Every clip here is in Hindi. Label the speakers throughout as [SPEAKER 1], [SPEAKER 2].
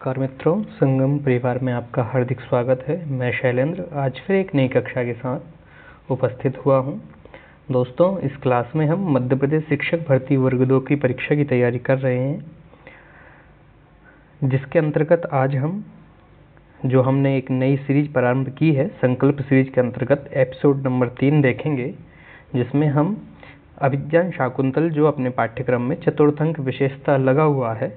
[SPEAKER 1] नमस्कार मित्रों, संगम परिवार में आपका हार्दिक स्वागत है। मैं शैलेंद्र आज फिर एक नई कक्षा के साथ उपस्थित हुआ हूं। दोस्तों, इस क्लास में हम मध्य प्रदेश शिक्षक भर्ती वर्ग 2 की परीक्षा की तैयारी कर रहे हैं, जिसके अंतर्गत आज हमने एक नई सीरीज प्रारंभ की है। संकल्प सीरीज के अंतर्गत एपिसोड नंबर 3 देखेंगे, जिसमें हम अभिज्ञान शाकुंतल जो अपने पाठ्यक्रम में चतुर्थ अंक विशेषता लगा हुआ है,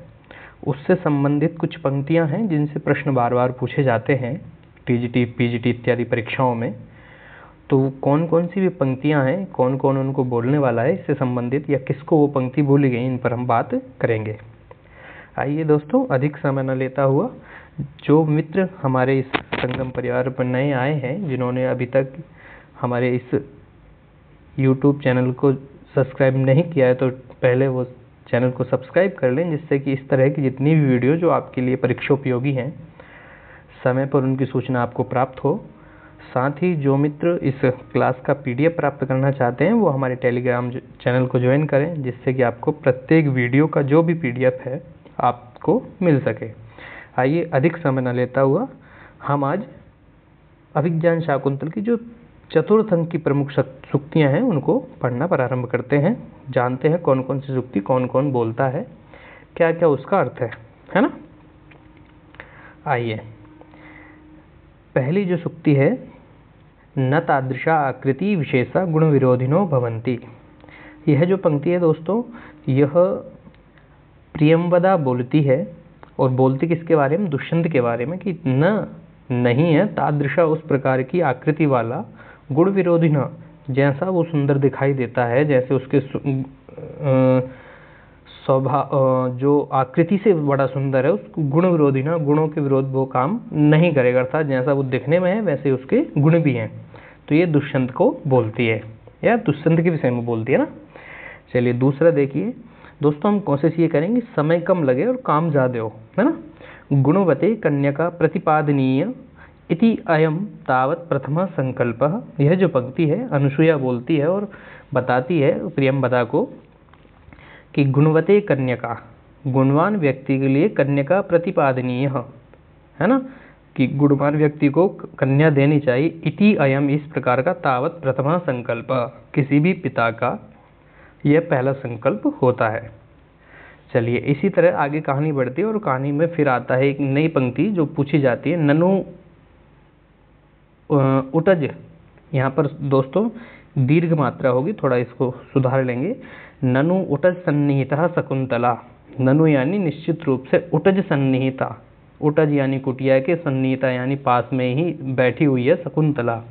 [SPEAKER 1] उससे संबंधित कुछ पंक्तियां हैं जिनसे प्रश्न बार बार पूछे जाते हैं टीजीटी, पीजीटी इत्यादि परीक्षाओं में। तो कौन कौन सी भी पंक्तियां हैं, कौन कौन उनको बोलने वाला है, इससे संबंधित या किसको वो पंक्ति बोली गई, इन पर हम बात करेंगे। आइए दोस्तों, अधिक समय न लेता हुआ, जो मित्र हमारे इस संगम परिवार पर नए आए हैं, जिन्होंने अभी तक हमारे इस YouTube चैनल को सब्सक्राइब नहीं किया है, तो पहले वो चैनल को सब्सक्राइब कर लें, जिससे कि इस तरह की जितनी भी वीडियो जो आपके लिए परीक्षा उपयोगी हैं, समय पर उनकी सूचना आपको प्राप्त हो। साथ ही जो मित्र इस क्लास का PDF प्राप्त करना चाहते हैं, वो हमारे टेलीग्राम चैनल को ज्वाइन करें, जिससे कि आपको प्रत्येक वीडियो का जो भी PDF है आपको मिल सके। आइए, अधिक समय न लेता हुआ, हम आज अभिज्ञान शाकुंतल की जो चतुर्थ अंक की प्रमुख सूक्तियां हैं उनको पढ़ना प्रारंभ करते हैं। जानते हैं कौन कौन सी सूक्ति कौन कौन बोलता है, क्या क्या उसका अर्थ है ना। आइए, पहली जो सूक्ति है, न तादृशा आकृति विशेषा गुण विरोधिनो भवन्ति। यह जो पंक्ति है दोस्तों, यह प्रियंवदा बोलती है, और बोलती किसके बारे में? दुष्यंत के बारे में, कि नहीं है तादृशा उस प्रकार की आकृति वाला, गुण विरोधी न, जैसा वो सुंदर दिखाई देता है, जैसे उसके स्वभाव जो आकृति से बड़ा सुंदर है, उसको गुण विरोधी न, गुणों के विरोध वो काम नहीं करेगा, अर्थात जैसा वो दिखने में है वैसे उसके गुण भी हैं। तो ये दुष्यंत को बोलती है, या दुष्यंत के विषय में बोलती है ना। चलिए दूसरा देखिए दोस्तों, हम कोशिश ये करेंगे समय कम लगे और काम ज़्यादा हो, है ना। गुणवते कन्यका प्रतिपादनीय इति अयम तावत प्रथमा संकल्पः। यह जो पंक्ति है, अनुसूया बोलती है और बताती है प्रियंवदा को कि गुणवते कन्यका, गुणवान व्यक्ति के लिए कन्यका प्रतिपादनीय है ना, कि गुणवान व्यक्ति को कन्या देनी चाहिए। इति अयम, इस प्रकार का, तावत प्रथमा संकल्प, किसी भी पिता का यह पहला संकल्प होता है। चलिए इसी तरह आगे कहानी बढ़ती है, और कहानी में फिर आता है एक नई पंक्ति जो पूछी जाती है, ननु उटज। यहाँ पर दोस्तों दीर्घ मात्रा होगी, थोड़ा इसको सुधार लेंगे। ननु उटज सन्निहिता शकुंतला। ननु यानी निश्चित रूप से, उटज सन्निहिता, उटज यानी कुटिया के, सन्निहिता यानी पास में ही बैठी हुई है शकुंतला।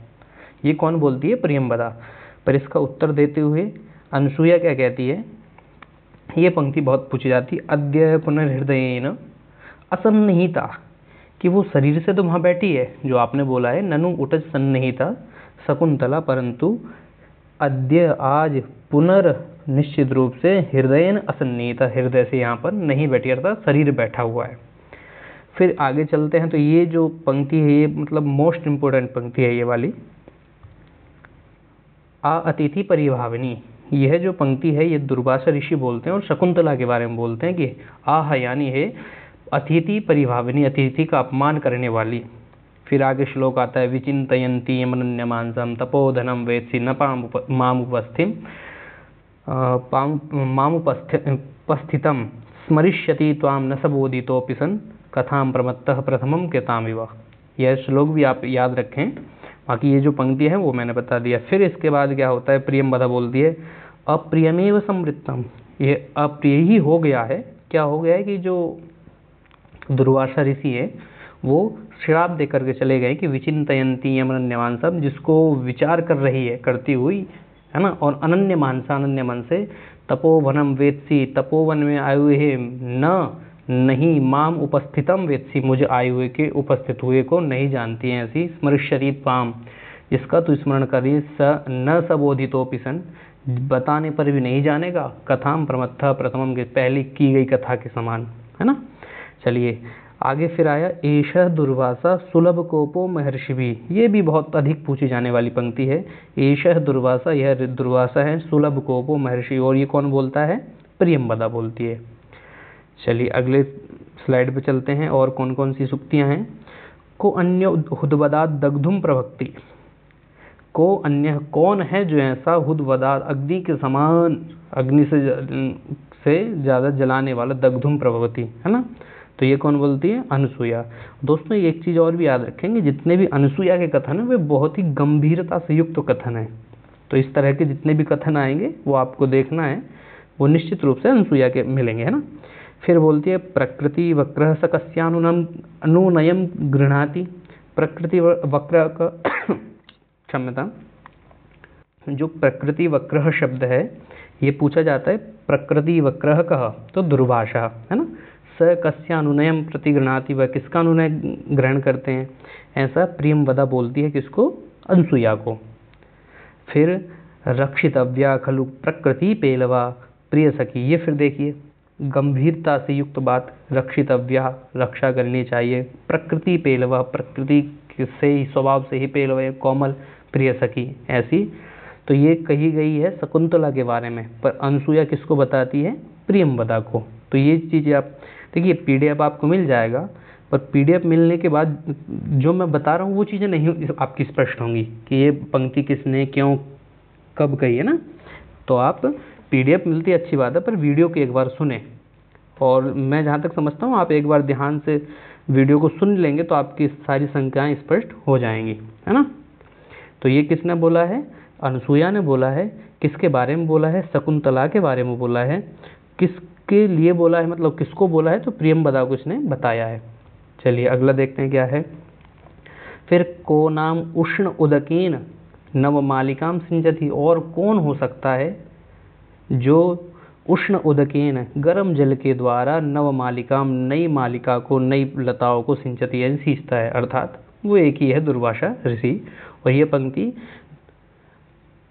[SPEAKER 1] ये कौन बोलती है? प्रियंवदा। पर इसका उत्तर देते हुए अनुसूया क्या कहती है? ये पंक्ति बहुत पूछी जाती है। अद्य पुनर्हृदयेन असन्निहिता, कि वो शरीर से तो वहाँ बैठी है, जो आपने बोला है ननु उटज सन्निहिता शकुंतला, परंतु अद्य आज पुनर् निश्चित रूप से हृदयेन असन्निहिता, हृदय से यहाँ पर नहीं बैठी, अर्थात शरीर बैठा हुआ है। फिर आगे चलते हैं, तो ये जो पंक्ति है, ये मतलब मोस्ट इम्पोर्टेंट पंक्ति है ये वाली। आ अतिथि परिभाविनी, यह जो पंक्ति है ये दुर्वासा ऋषि बोलते हैं और शकुंतला के बारे में बोलते हैं कि आह यानी है अतिथि परिभाविनी, अतिथि का अपमान करने वाली। फिर आगे श्लोक आता है, विचिंतयन्ती यमनन्यमांसम तपोधनम वेत्सि न मामुपस्थितम स्मरिष्यति त्वाम न सबोदितोऽपि सन् कथां प्रमत्तः प्रथमं कृतामिव। यह श्लोक भी आप याद रखें। बाकी ये जो पंक्ति है वो मैंने बता दिया। फिर इसके बाद क्या होता है, प्रियंवदा बोलती है अप्रियमेव संवृत्तम, ये अप्रिय ही हो गया है। क्या हो गया है कि जो दुर्वासा ऋषि है वो श्राप दे करके चले गए कि विचिंतयन्ती यमनन्यमांसम, जिसको विचार कर रही है, करती हुई है ना, और अनन्य मानसा, अनन्य मन से, तपोवनम वेत्सि, तपोवन में आए हुए है, नहीं माम उपस्थितम वेत्सि, मुझे आए हुए के, उपस्थित हुए को नहीं जानती हैं ऐसी, स्मरिष्यति त्वाम, जिसका तू स्मरण करी, स न सबोधितोऽपि सन्, बताने पर भी नहीं जानेगा, कथाम प्रमत्तः प्रथमम, के पहली की गई कथा के समान, है ना। चलिए आगे फिर आया, एषः दुर्वासा सुलभ कोपो महर्षि भी। ये भी बहुत अधिक पूछी जाने वाली पंक्ति है। एषः दुर्वासा, यह दुर्वासा है, सुलभ कोपो महर्षि, और ये कौन बोलता है? प्रियंवदा बोलती है। चलिए अगले स्लाइड पे चलते हैं और कौन कौन सी सूक्तियाँ हैं। को अन्य हुदवदात दग्धुम प्रभक्ति, को अन्य कौन है जो ऐसा हुदवदात अग्नि के समान, अग्नि से ज़्यादा जलाने वाला, दग्धुम प्रभवती, है ना। तो ये कौन बोलती है? अनसुया। दोस्तों एक चीज़ और भी याद रखेंगे, जितने भी अनसुया के कथन हैं वे बहुत ही गंभीरता से युक्त कथन हैं। तो इस तरह के जितने भी कथन आएंगे वो आपको देखना है, वो निश्चित रूप से अनसुया के मिलेंगे, है ना। फिर बोलती है प्रकृति वक्रः स कस्यानुनयम गृह्णाति। प्रकृति वक्र का क्षम्यता, जो प्रकृति वक्रः शब्द है ये पूछा जाता है प्रकृति वक्रः कः, तो दुर्भाषा, है ना। स कस्यानुनयम प्रतिगृह्णाति, वह किसका अनुनय ग्रहण करते हैं, ऐसा प्रियंवदा बोलती है किसको? अनसुया को। फिर रक्षितव्या खलु प्रकृति पेलवा प्रिय सखी, ये फिर देखिए गंभीरता से युक्त बात, रक्षितव्या, रक्षा करनी चाहिए, प्रकृति पेलवा, प्रकृति से ही, स्वभाव से ही, पेलवा कोमल, प्रिय सखी, ऐसी। तो ये कही गई है शकुंतला के बारे में, पर अनसुया किसको बताती है? प्रियंवदा को। तो ये चीज़ें आप देखिए, पीडीएफ आपको मिल जाएगा, पर पीडीएफ मिलने के बाद जो मैं बता रहा हूँ वो चीज़ें नहीं आपकी स्पष्ट होंगी कि ये पंक्ति किसने, क्यों, कब कही है ना। तो आप पीडीएफ मिलती है अच्छी बात है, पर वीडियो को एक बार सुने, और मैं जहाँ तक समझता हूँ आप एक बार ध्यान से वीडियो को सुन लेंगे तो आपकी सारी संख्याएँ स्पष्ट हो जाएंगी, है ना। तो ये किसने बोला है? अनसुया ने बोला है। किसके बारे में बोला है? शकुंतला के बारे में बोला है। किसके लिए बोला है, मतलब किसको बोला है? तो प्रियंवदा को इसने बताया है। चलिए अगला देखते हैं क्या है। फिर को नाम उष्ण उदकेन नवमालिकाम सिंचति, और कौन हो सकता है जो उष्ण उदकेन, गर्म जल के द्वारा, नवमालिकाम, नई मालिका को, नई लताओं को, सिंचति यानी सींचता है, अर्थात वो एक ही है, दुर्वासा ऋषि। और ये पंक्ति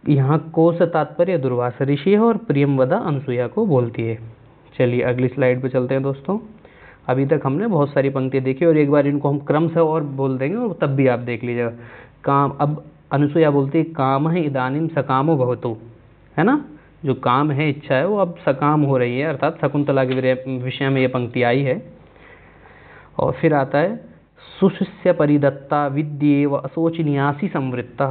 [SPEAKER 1] यहाँ को से तात्पर्य दुर्वासा ऋषि है और प्रियंवदा अनसुया को बोलती है। चलिए अगली स्लाइड पे चलते हैं दोस्तों। अभी तक हमने बहुत सारी पंक्तियाँ देखी और एक बार इनको हम क्रम से और बोल देंगे और तब भी आप देख लीजिएगा। काम, अब अनसुया बोलती है काम है इदानीम सकामो भवतु, है ना। जो काम है, इच्छा है, वो अब सकाम हो रही है, अर्थात शकुंतला के विषय में ये पंक्ति आई है। और फिर आता है सुशिष्य परिदत्ता विद्येव अशोचनीयासी संवृत्ता,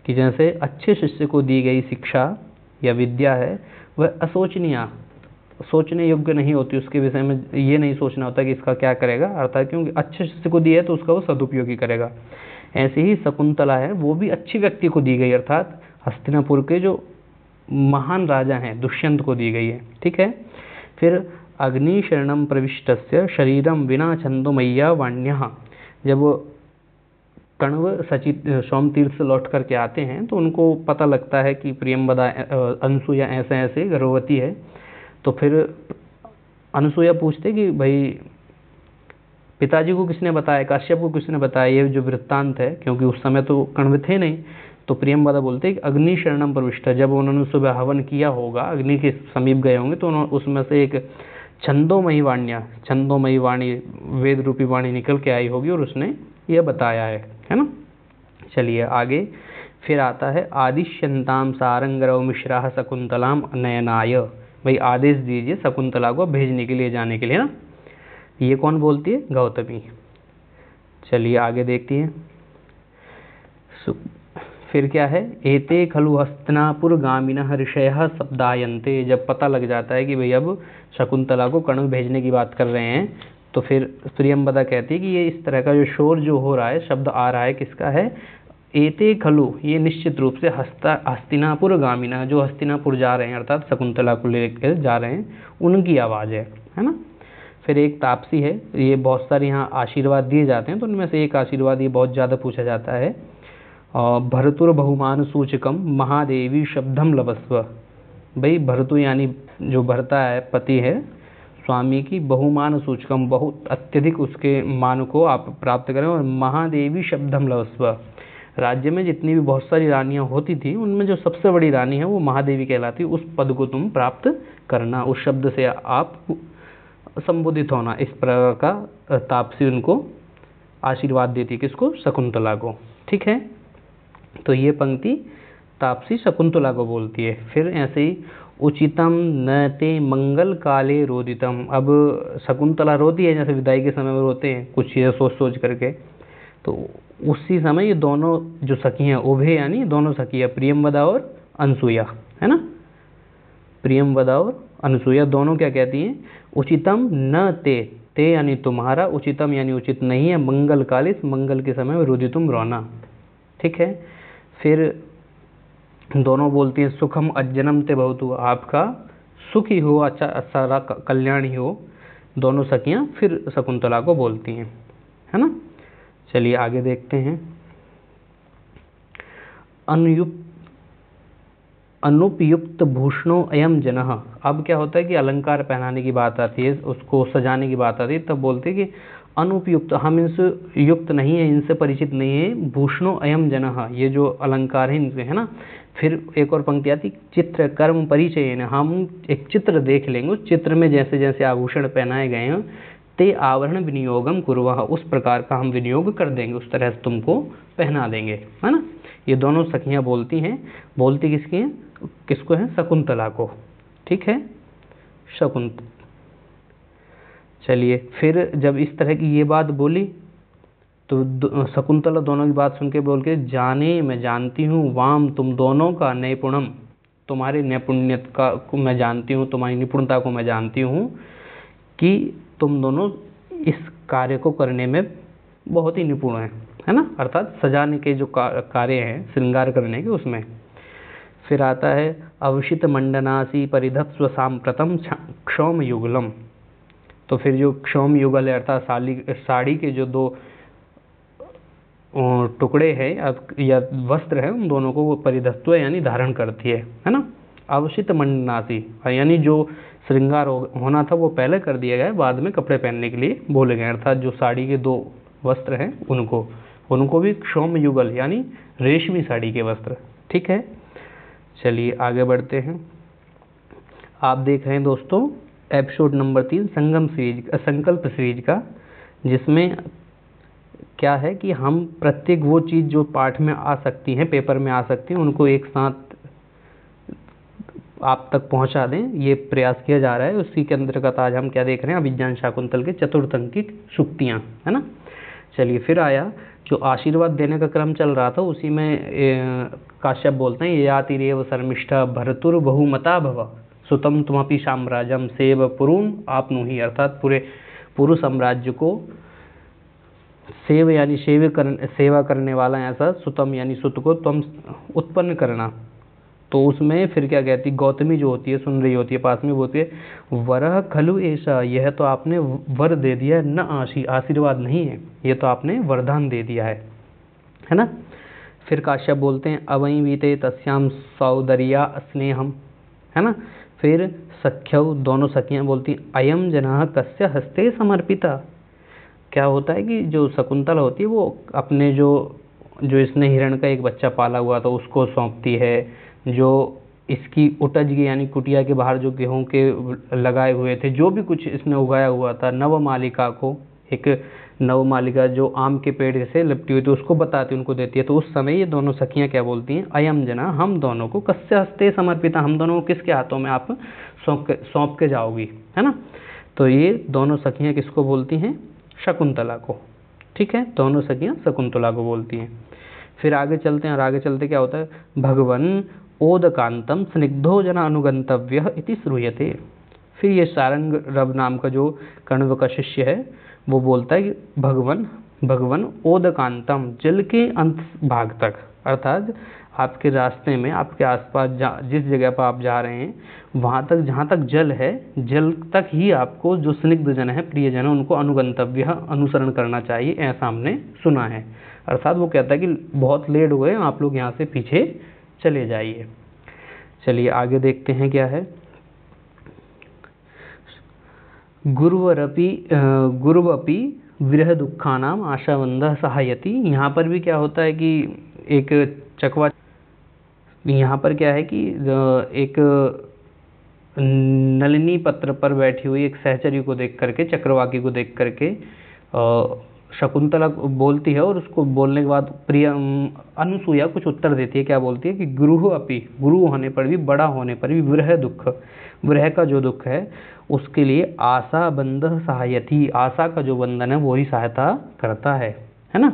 [SPEAKER 1] कि जैसे अच्छे शिष्य को दी गई शिक्षा या विद्या है वह अशोचनीय, सोचने योग्य नहीं होती, उसके विषय में ये नहीं सोचना होता कि इसका क्या करेगा, अर्थात क्योंकि अच्छे शिष्य को दिया है तो उसका वो सदुपयोगी करेगा। ऐसे ही शकुंतला है, वो भी अच्छी व्यक्ति को दी गई, अर्थात हस्तिनापुर के जो महान राजा हैं दुष्यंत को दी गई है, ठीक है। फिर अग्नि शरणम प्रविष्टस्य शरीरम विना छंदोमय्या वाण्यः, जब वो कण्व सचित सोमतीर्थ से लौट करके आते हैं तो उनको पता लगता है कि प्रियंवदा अनसुया ऐसे ऐसे गर्भवती है। तो फिर अनसुया पूछते कि भाई पिताजी को किसने बताया, काश्यप को किसने बताया ये जो वृत्तांत है, क्योंकि उस समय तो कण्व थे नहीं। तो प्रियंवदा बोलते कि अग्नि शरणम प्रविष्ट, जब उन्होंने सुबह हवन किया होगा, अग्नि के समीप गए होंगे, तो उसमें से एक छंदोमयी वाण्या, छंदोमयी वाणी, वेद रूपी वाणी निकल के आई होगी और उसने यह बताया है ना। चलिए आगे फिर आता है आदिश्यंताम सारंगरव मिश्रा शकुंतलाम नयनाय, भाई आदेश दीजिए शकुंतला को भेजने के लिए, जाने के लिए ना। ये कौन बोलती है? गौतमी। चलिए आगे देखती हैं। फिर क्या है? एते खलु हस्तिनापुर गामिनः ऋषयः शब्दायन्ते, जब पता लग जाता है कि भाई अब शकुंतला को कण्व भेजने की बात कर रहे हैं, तो फिर प्रियंवदा कहती है कि ये इस तरह का जो शोर जो हो रहा है, शब्द आ रहा है, किसका है? एते खलु, ये निश्चित रूप से हस्तिनापुर गामिना, जो हस्तिनापुर जा रहे हैं, अर्थात शकुंतला को लेकर जा रहे हैं, उनकी आवाज़ है ना। फिर एक तापसी है, ये बहुत सारे यहाँ आशीर्वाद दिए जाते हैं, तो उनमें से एक आशीर्वाद ये बहुत ज़्यादा पूछा जाता है, भरतुर बहुमान सूचकम महादेवी शब्दम लभस्व। भाई भरतु यानी जो भरता है, पति है स्वामी की, बहुमान सूचकम, बहुत अत्यधिक उसके मान को आप प्राप्त करें, और महादेवी शब्दम लभस्व, राज्य में जितनी भी बहुत सारी रानियां होती थी उनमें जो सबसे बड़ी रानी है वो महादेवी कहलाती, उस पद को तुम प्राप्त करना, उस शब्द से आप संबोधित होना, इस प्रकार का तापसी उनको आशीर्वाद देती, किसको? शकुंतला को, ठीक है। तो ये पंक्ति
[SPEAKER 2] तापसी शकुंतला को बोलती है। फिर ऐसे ही उचितम न ते मंगल काले रोदितम, अब शकुंतला रोती है जैसे विदाई के समय में रोते हैं कुछ चीज़ें सोच सोच करके, तो उसी समय ये दोनों जो सखियाँ उभे यानी दोनों सखियाँ प्रियंवदा और अनसुया, है ना, प्रियंवदा और अनसुया दोनों क्या कहती हैं, उचितम न ते, ते यानी तुम्हारा, उचितम यानी उचित नहीं है, मंगल काल इस मंगल के समय में रुदितुम रोना। ठीक है। फिर दोनों बोलती हैं सुखम अज्जनम ते भवतु, आपका सुख ही हो, अच्छा सारा कल्याण ही हो। दोनों सखियां फिर शकुंतला को बोलती हैं, है ना। चलिए आगे देखते हैं। अनुपयुक्त भूषणो अयम जनः, अब क्या होता है कि अलंकार पहनाने की बात आती है, उसको सजाने की बात आती है, तब बोलते हैं कि अनुपयुक्त, हम इनसे युक्त नहीं है, इनसे परिचित नहीं है, भूषणो अयम जनः, ये जो अलंकार है इनसे, है ना। फिर एक और पंक्ति आती, चित्र कर्म परिचय, हम एक चित्र देख लेंगे, उस चित्र में जैसे जैसे आभूषण पहनाए गए हैं, ते आवरण विनियोगम कुर्वः, उस प्रकार का हम विनियोग कर देंगे, उस तरह से तुमको पहना देंगे, है ना। ये दोनों सखियां बोलती हैं, बोलती किसकी हैं, किसको है, शकुंतला को। ठीक है, शकुंतला। चलिए फिर जब इस तरह की ये बात बोली तो शकुंतला दोनों की बात सुन के बोल के, जाने मैं जानती हूँ, वाम तुम दोनों का नैपुणम, तुम्हारी नैपुण्यता का को मैं जानती हूँ, तुम्हारी निपुणता को मैं जानती हूँ कि तुम दोनों इस कार्य को करने में बहुत ही निपुण हैं, है ना, अर्थात सजाने के जो कार्य हैं, श्रृंगार करने के, उसमें। फिर आता है अवशित मंडनासी परिधत्स्व सांप्रतम क्षौम युगलम, तो फिर जो क्षौम युगल है अर्थात साड़ी के जो दो टुकड़े हैं या वस्त्र है, उन दोनों को वो परिधत्व यानी धारण करती है ना। अवशित मंडनासी यानी जो श्रृंगार होना था वो पहले कर दिया गया, बाद में कपड़े पहनने के लिए बोले गए, अर्थात जो साड़ी के दो वस्त्र हैं उनको भी क्षौम युगल यानी रेशमी साड़ी के वस्त्र। ठीक है, चलिए आगे बढ़ते हैं। आप देख रहे हैं दोस्तों एपिसोड नंबर 3 संकल्प सीरीज का, जिसमें क्या है कि हम प्रत्येक वो चीज़ जो पाठ में आ सकती हैं, पेपर में आ सकती हैं, उनको एक साथ आप तक पहुंचा दें, ये प्रयास किया जा रहा है। उसी के अंतर्गत आज हम क्या देख रहे हैं, अभिज्ञान शाकुंतल के चतुर्थ अंक की सूक्तियाँ, है ना। चलिए फिर आया जो आशीर्वाद देने का क्रम चल रहा था, उसी में काश्यप बोलते हैं, यातिरेव शर्मिष्ठा भरतुर बहुमता भव सुतम तुमपि साम्राज्यम सेव पुरुम आपनुहि, अर्थात पूरे पुरु साम्राज्य को सेव यानी सेवा करने वाला ऐसा, सुतम यानी सुत को तुम उत्पन्न करना। तो उसमें फिर क्या कहती, गौतमी जो होती है सुन रही होती है, पास में बोलती है वरह खलु ऐसा, यह तो आपने वर दे दिया, न आशीर्वाद नहीं है, ये तो आपने वरदान दे दिया है ना। फिर काश्यप बोलते हैं अवई वीते तस्याम सौदर्या स्नेहम, है ना। फिर सख्यव दोनों सखियाँ बोलती हैं अयम जना कस्य हस्ते समर्पिता, क्या होता है कि जो शकुंतला होती है वो अपने जो इसने हिरण का एक बच्चा पाला हुआ था उसको सौंपती है, जो इसकी उटज की यानी कुटिया के बाहर जो गेहूं के लगाए हुए थे, जो भी कुछ इसने उगाया हुआ था, नवमालिका को, एक नवमालिका जो आम के पेड़ से लिपटी हुई थी, उसको बताती, उनको देती है। तो उस समय ये दोनों सखियां क्या बोलती हैं, अयम जना, हम दोनों को कस्य हस्ते समर्पिता, हम दोनों को किसके हाथों में आप सौंप के जाओगी, है ना। तो ये दोनों सखियां किसको बोलती हैं, शकुंतला को। ठीक है, दोनों सखियां शकुंतला को बोलती हैं। फिर आगे चलते हैं, और आगे चलते क्या होता है, भगवन ओदकांतम स्निग्धो जना अनुगंतव्य इति श्रूयते। फिर ये सारंग रव नाम का जो कण्व का शिष्य है वो बोलता है कि भगवन ओदकांतम, जल के अंत भाग तक, अर्थात आपके रास्ते में आपके आसपास जिस जगह पर आप जा रहे हैं वहाँ तक, जहाँ तक जल है, जल तक ही आपको जो स्निग्ध जन है, प्रिय जन है, उनको अनुगंतव्य अनुसरण करना चाहिए, ऐसा हमने सुना है। अर्थात वो कहता है कि बहुत लेट हुए, आप लोग यहाँ से पीछे चले जाइए। चलिए आगे देखते हैं क्या है, गुरुवपि विरह दुखानाम आशावंदः सहायति। यहाँ पर भी क्या होता है कि एक चकवा, यहाँ पर क्या है कि एक नलिनी पत्र पर बैठी हुई एक सहचरी को देख करके, चक्रवाकी को देख करके शकुंतला बोलती है और उसको बोलने के बाद प्रिय अनुसूया कुछ उत्तर देती है। क्या बोलती है कि गुरु अपि, गुरु होने पर भी, बड़ा होने पर भी, विरह दुख, विरह का जो दुख है उसके लिए आशा बंध सहायती, आशा का जो बंधन है वो ही सहायता करता है ना।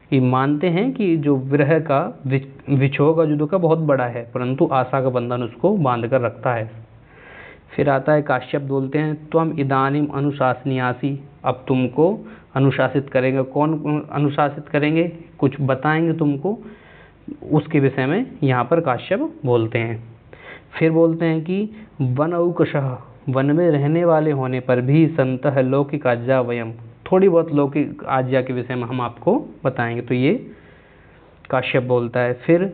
[SPEAKER 2] कि मानते हैं कि जो विरह का विछोह का जो दुख है बहुत बड़ा है, परंतु आशा का बंधन उसको बांध कर रखता है। फिर आता है काश्यप बोलते हैं त्वम इदानीम अनुशासनियासी, अब तुमको अनुशासित करेंगे। कौन अनुशासित करेंगे, कुछ बताएंगे तुमको, उसके विषय में यहाँ पर काश्यप बोलते हैं। फिर बोलते हैं कि वन औकशः, वन में रहने वाले होने पर भी संतः लौकिक आज्ञा वयम, थोड़ी बहुत लौकिक आज्ञा के विषय में हम आपको बताएंगे। तो ये काश्यप बोलता है। फिर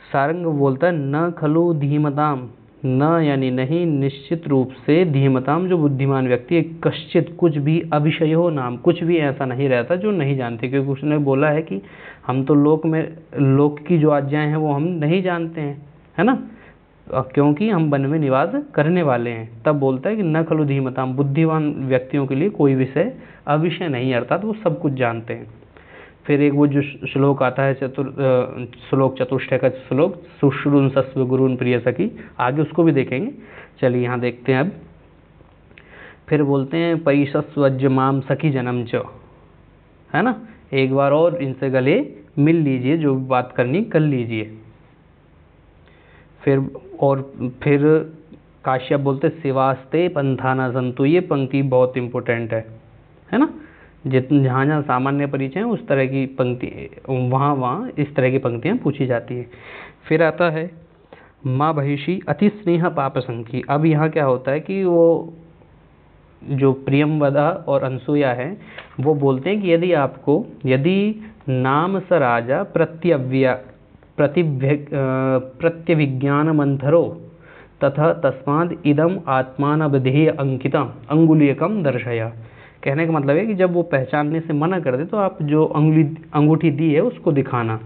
[SPEAKER 2] सारंग बोलता है न खलु धीमताम, न यानी नहीं, निश्चित रूप से, धीमताम जो बुद्धिमान व्यक्ति है, कश्चित कुछ भी, अविषयो नाम, कुछ भी ऐसा नहीं रहता जो नहीं जानते, क्योंकि उसने बोला है कि हम तो लोक में, लोक की जो आज्ञाएं हैं वो हम नहीं जानते हैं, है ना, क्योंकि हम वन में निवास करने वाले हैं। तब बोलता है कि न खलु धीमताम, बुद्धिमान व्यक्तियों के लिए कोई विषय अविषय नहीं, अर्थात वो सब कुछ जानते हैं। फिर एक वो जो श्लोक आता है श्लोक चतुष्टय का श्लोक, सुश्रुन सस्व गुरुन प्रिय सखी, आगे उसको भी देखेंगे। चलिए यहाँ देखते हैं अब। फिर बोलते हैं परिशस्वज माम सखी जन्म च, है ना, एक बार और इनसे गले मिल लीजिए, जो बात करनी कर लीजिए। फिर काश्यप बोलते शिवास्ते पंथाना संतु, ये पंक्ति बहुत इंपॉर्टेंट है ना, जहाँ जहाँ सामान्य परिचय है उस तरह की पंक्ति, वहाँ इस तरह की पंक्तियाँ पूछी जाती है। फिर आता है माँ बहिषी अति स्नेह पाप संखी। अब यहाँ क्या होता है कि वो जो प्रियमवदा और अनसुया है वो बोलते हैं कि यदि नाम स राजा प्रत्यभिज्ञान मंथरो तथा तस्माद इदम आत्मानवधेय अंकितम अंगुलीयकम दर्शया। कहने का मतलब है कि जब वो पहचानने से मना कर दे तो आप जो अंगूठी दी है उसको दिखाना।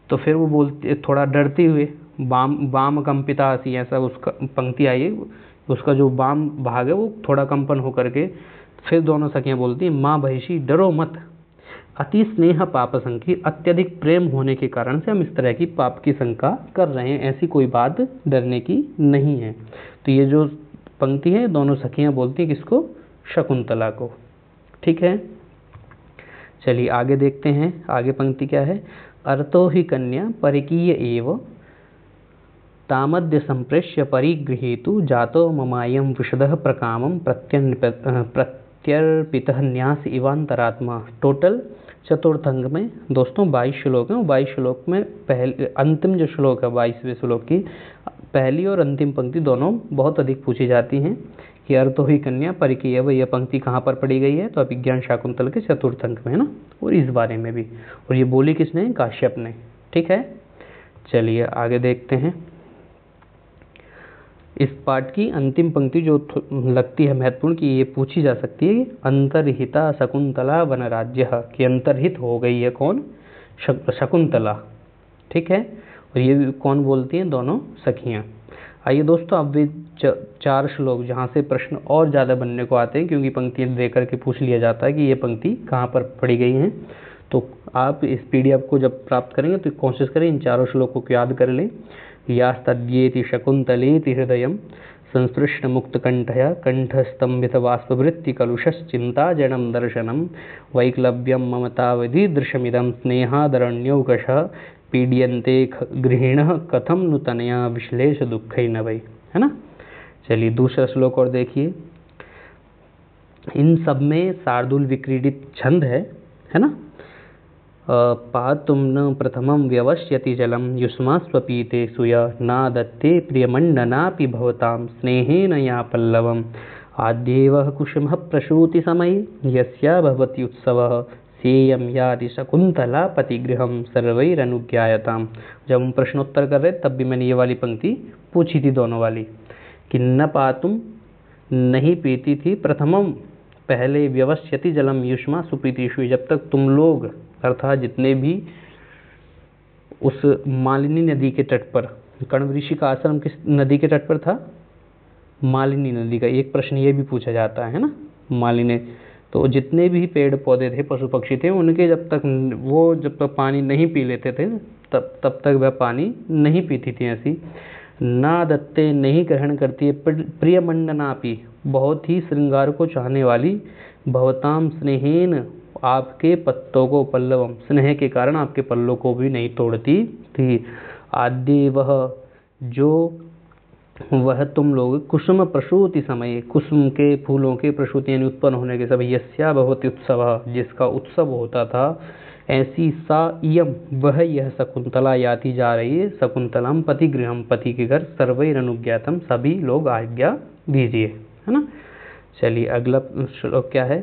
[SPEAKER 2] तो फिर वो बोलते थोड़ा डरते हुए, वाम कंपिता आसी, ऐसा उसका पंक्ति आई है, उसका जो वाम भाग है वो थोड़ा कंपन होकर के, फिर दोनों सखियाँ बोलती हैं माँ बहिषी डरो मत, अति स्नेह पाप संकी, अत्यधिक प्रेम होने के कारण से हम इस तरह की पाप की शंका कर रहे हैं, ऐसी कोई बात डरने की नहीं है। तो ये जो पंक्ति है दोनों सखियाँ बोलती हैं किसको, शकुंतला को। ठीक है, चलिए आगे देखते हैं। आगे पंक्ति क्या है, अर्थो ही कन्या परिकीय एव तामद्य संप्रेष्य परिगृहीतु जातो ममायम विशदः प्रकामम प्रत्यर्पितः न्यास इवांतरात्मा। टोटल चतुर्थंग में दोस्तों 22 श्लोक हैं। 22 श्लोक में अंतिम जो श्लोक है 22वें श्लोक की पहली और अंतिम पंक्ति दोनों बहुत अधिक पूछी जाती हैं कि अर्थो ही कन्या परिकीय, यह पंक्ति कहाँ पर पढ़ी गई है, तो अभिज्ञान शाकुंतल के चतुर्थ अंक में है ना, और इस बारे में भी, और ये बोली किसने, काश्यप ने। ठीक है, चलिए आगे देखते हैं। इस पाठ की अंतिम पंक्ति जो लगती है महत्वपूर्ण कि ये पूछी जा सकती है, अंतर्हिता शकुंतला वनराज्य, कि अंतर्हित हो गई है कौन, शकुंतला। ठीक है, और ये कौन बोलती हैं, दोनों सखियाँ। आइए दोस्तों अब वे 4 श्लोक जहाँ से प्रश्न और ज़्यादा बनने को आते हैं, क्योंकि पंक्तियाँ दे करके पूछ लिया जाता है कि ये पंक्ति कहाँ पर पढ़ी गई हैं। तो आप इस PDF को जब प्राप्त करेंगे तो कोशिश करें इन 4 श्लोकों को याद कर लें। यास्तद्येति शकुंतलेति हृदयं संस्पृष्ट मुक्तकंठया कंठस्तंभित बाष्पवृत्ति कलुषश्चिंता जडं दर्शनम वैक्लव्यम ममतावधीदृशमिदं स्नेहादरण्यौकशः पीड्यन्ते गृहिणः कथम नुतनया विश्लेष दुःखैः वै, है ना। चलिए दूसरा श्लोक और देखिए। इन सब में शार्दूल विक्रीडित छंद है ना। पातुं न प्रथमं व्यवस्यति जलं युष्मास्वपीते सूय नादत्ते प्रियमण्डनापि भवतां स्नेहेन या पल्लवम् आद्येव कुसुमः प्रसूतिसमये यस्या भवति उत्सवः सेयं याति शकुंतला पतिगृहं सर्वैरनुज्ञायताम्। जब हम प्रश्नोत्तर कर रहे तब भी मैंने ये वाली पंक्ति पूछी थी, दोनों वाली, कि न पातुम नहीं पीती थी, प्रथमम पहले, व्यवस्यति जलम युष्मा सुप्रीतिषु, जब तक तुम लोग अर्थात जितने भी उस मालिनी नदी के तट पर, कण्व ऋषि का आश्रम किस नदी के तट पर था, मालिनी नदी का। एक प्रश्न ये भी पूछा जाता है ना, मालिनी, तो जितने भी पेड़ पौधे थे, पशु पक्षी थे, उनके जब तक पानी नहीं पी लेते थे तब तक वह पानी नहीं पीती थी। ऐसी ना दत्ते, नहीं ग्रहण करती है, प्रियमंडनापि, बहुत ही श्रृंगार को चाहने वाली, भवताम स्नेहेन, आपके पत्तों को, पल्लवम, स्नेह के कारण आपके पल्लों को भी नहीं तोड़ती थी। आदि, वह तुम लोग, कुसुम प्रसूति समय, कुसुम के फूलों के प्रसूति यानी उत्पन्न होने के समय, यस्या भवति उत्सव, जिसका उत्सव होता था, ऐसी सा इयम, वह यह शकुंतला याति जा रही है, शकुंतलम पति गृहम, पति के घर, सर्वैरनुज्ञातम, सभी लोग आज्ञा दीजिए, है ना। चलिए अगला श्लोक क्या है।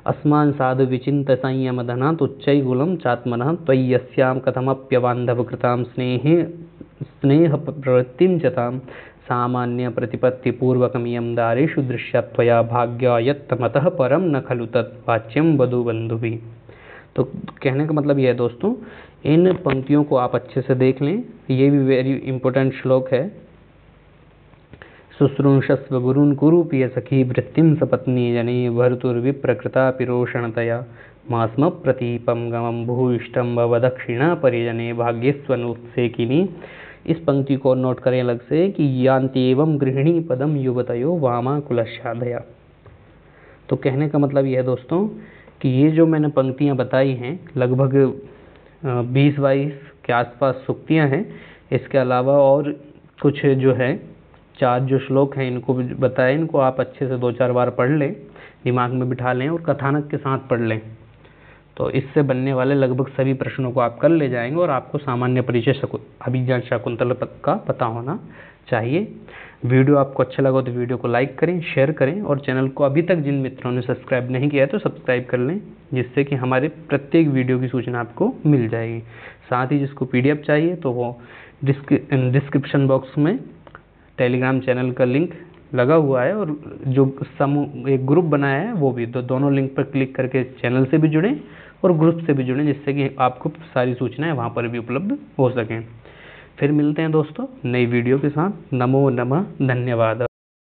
[SPEAKER 2] अस्मान साधु विचिंत संयम धना तुच्चैगुलम चात्मनः त्वय्यस्याम कथमप्यबान्धव कृताम स्नेह प्रवृत्तिं चताम सामान्य प्रतिपत्ति पूर्वकमियं दारेषु दृश्यत्वया भाग्या यत्तमतः परम न खलु तत् वाच्यम वधु बंधुभिः। तो कहने का मतलब यह है दोस्तों, इन पंक्तियों को आप अच्छे से देख लें, ये भी वेरी इंपॉर्टेंट श्लोक है। शुश्रूषस्व गुरुन् कुरु प्रिय सखी वृत्तिं सपत्नी जने भर्तुर्विप्रकृता पिरोषणतया मास्म प्रतीपम गमं भूयिष्ठं भव दक्षिणा परिजने भाग्यस्वनुत्सेकिनी। इस पंक्ति को नोट करें अलग से कि यान्ति एवं गृहिणी पदम युवतयो वामा कुलशाधया। तो कहने का मतलब यह है दोस्तों कि ये जो मैंने पंक्तियां बताई हैं, लगभग 20-22 के आसपास सूक्तियां हैं। इसके अलावा और कुछ जो है 4 जो श्लोक हैं, इनको भी बताएं। इनको आप अच्छे से 2-4 बार पढ़ लें, दिमाग में बिठा लें और कथानक के साथ पढ़ लें। तो इससे बनने वाले लगभग सभी प्रश्नों को आप कर ले जाएंगे और आपको सामान्य परिचय अभिज्ञान शाकुंतल का पता होना चाहिए। वीडियो आपको अच्छा लगा तो वीडियो को लाइक करें, शेयर करें और चैनल को अभी तक जिन मित्रों ने सब्सक्राइब नहीं किया है तो सब्सक्राइब कर लें, जिससे कि हमारे प्रत्येक वीडियो की सूचना आपको मिल जाएगी। साथ ही जिसको PDF चाहिए तो वो डिस्क्रिप्शन बॉक्स में टेलीग्राम चैनल का लिंक लगा हुआ है और जो समूह एक ग्रुप बनाया है वो भी, तो दोनों लिंक पर क्लिक करके चैनल से भी जुड़ें और ग्रुप से भी जुड़ें, जिससे कि आपको सारी सूचनाएं वहाँ पर भी उपलब्ध हो सकें। फिर मिलते हैं दोस्तों नई वीडियो के साथ। नमो नमः, धन्यवाद।